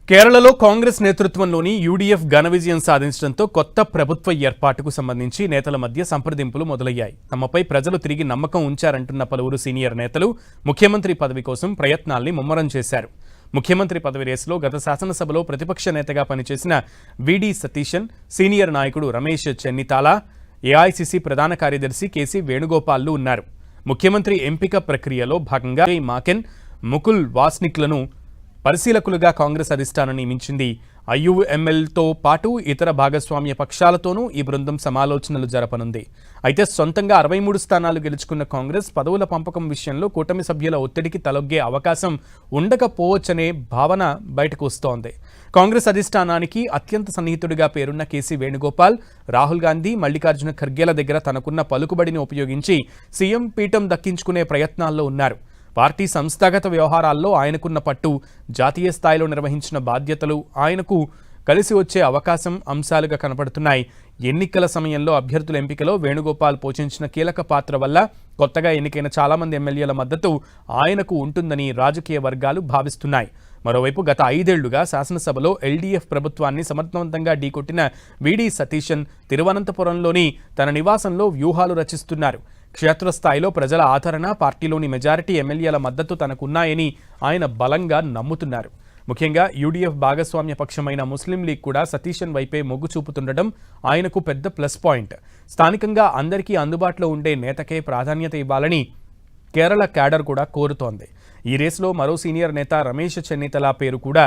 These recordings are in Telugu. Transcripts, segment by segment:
కేరళలో కాంగ్రెస్ నేతృత్వంలోని యూడీఎఫ్ ఘన విజయం సాధించడంతో కొత్త ప్రభుత్వ ఏర్పాటుకు సంబంధించి నేతల మధ్య సంప్రదింపులు మొదలయ్యాయి. తమపై ప్రజలు తిరిగి నమ్మకం ఉంచారంటున్న పలువురు సీనియర్ నేతలు ముఖ్యమంత్రి పదవి కోసం ప్రయత్నాల్ని ముమ్మరం చేశారు. ముఖ్యమంత్రి పదవి రేసులో గత శాసనసభలో ప్రతిపక్ష నేతగా పనిచేసిన విడి సతీశన్, సీనియర్ నాయకుడు రమేష్ చెన్నితాలా, ఏఐసీసీ ప్రధాన కార్యదర్శి కేసీ వేణుగోపాల్లు ఉన్నారు. ముఖ్యమంత్రి ఎంపిక ప్రక్రియలో భాగంగా మాకెన్, ముకుల్ వాస్నిక్లను పరిశీలకులుగా కాంగ్రెస్ అధిష్టానం నియమించింది. ఐయుఎంఎల్తో పాటు ఇతర భాగస్వామ్య పక్షాలతోనూ ఈ బృందం సమాలోచనలు జరపనుంది. అయితే సొంతంగా 63 స్థానాలు గెలుచుకున్న కాంగ్రెస్ పదవుల పంపకం విషయంలో కూటమి సభ్యుల ఒత్తిడికి తలొగ్గే అవకాశం ఉండకపోవచ్చనే భావన బయటకు వస్తోంది. కాంగ్రెస్ అధిష్టానానికి అత్యంత సన్నిహితుడిగా పేరున్న కేసీ వేణుగోపాల్, రాహుల్ గాంధీ, మల్లికార్జున ఖర్గేల దగ్గర తనకున్న పలుకుబడిని ఉపయోగించి సీఎం పీఠం దక్కించుకునే ప్రయత్నాల్లో ఉన్నారు. పార్టీ సంస్థాగత వ్యవహారాల్లో ఆయనకున్న పట్టు, జాతీయ స్థాయిలో నిర్వహించిన బాధ్యతలు ఆయనకు కలిసి వచ్చే అవకాశం అంశాలుగా కనపడుతున్నాయి. ఎన్నికల సమయంలో అభ్యర్థుల ఎంపికలో వేణుగోపాల్ పోషించిన కీలక పాత్ర వల్ల కొత్తగా ఎన్నికైన చాలామంది ఎమ్మెల్యేల మద్దతు ఆయనకు ఉంటుందని రాజకీయ వర్గాలు భావిస్తున్నాయి. మరోవైపు గత 5 ఏళ్లుగా శాసనసభలో ఎల్డీఎఫ్ ప్రభుత్వాన్ని సమర్థవంతంగా ఢీకొట్టిన విడి సతీశన్ తిరువనంతపురంలోని తన నివాసంలో వ్యూహాలు రచిస్తున్నారు. క్షేత్రస్థాయిలో ప్రజల ఆదరణ, పార్టీలోని మెజారిటీ ఎమ్మెల్యేల మద్దతు తనకున్నాయని ఆయన బలంగా నమ్ముతున్నారు. ముఖ్యంగా యూడీఎఫ్ భాగస్వామ్య పక్షమైన ముస్లిం లీగ్ కూడా సతీశన్ వైపే మొగ్గు చూపుతుండటం ఆయనకు పెద్ద ప్లస్ పాయింట్. స్థానికంగా అందరికీ అందుబాటులో ఉండే నేతకే ప్రాధాన్యత ఇవ్వాలని కేరళ క్యాడర్ కూడా కోరుతోంది. ఈ రేసులో మరో సీనియర్ నేత రమేష్ చెన్నితలా పేరు కూడా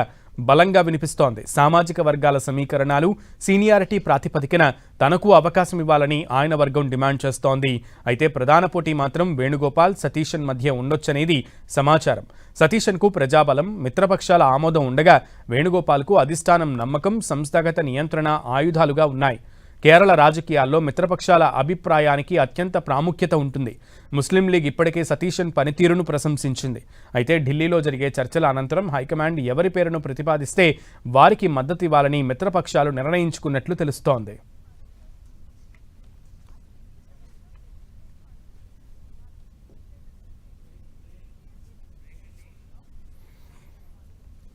బలంగా వినిపిస్తోంది. సామాజిక వర్గాల సమీకరణాలు, సీనియారిటీ ప్రాతిపదికన తనకు అవకాశం ఇవ్వాలని ఆయన వర్గం డిమాండ్ చేస్తోంది. అయితే ప్రధాన పోటీ మాత్రం వేణుగోపాల్, సతీశన్ మధ్య ఉండొచ్చనేది సమాచారం. సతీశన్కు ప్రజాబలం, మిత్రపక్షాల ఆమోదం ఉండగా వేణుగోపాల్కు అధిష్టానం నమ్మకం, సంస్థాగత నియంత్రణ ఆయుధాలుగా ఉన్నాయి. కేరళ రాజకీయాల్లో మిత్రపక్షాల అభిప్రాయానికి అత్యంత ప్రాముఖ్యత ఉంటుంది. ముస్లిం లీగ్ ఇప్పటికే సతీశన్ పనితీరును ప్రశంసించింది. అయితే ఢిల్లీలో జరిగే చర్చల అనంతరం హైకమాండ్ ఎవరి పేరును ప్రతిపాదిస్తే వారికి మద్దతు ఇవ్వాలని మిత్రపక్షాలు నిర్ణయించుకున్నట్లు తెలుస్తోంది.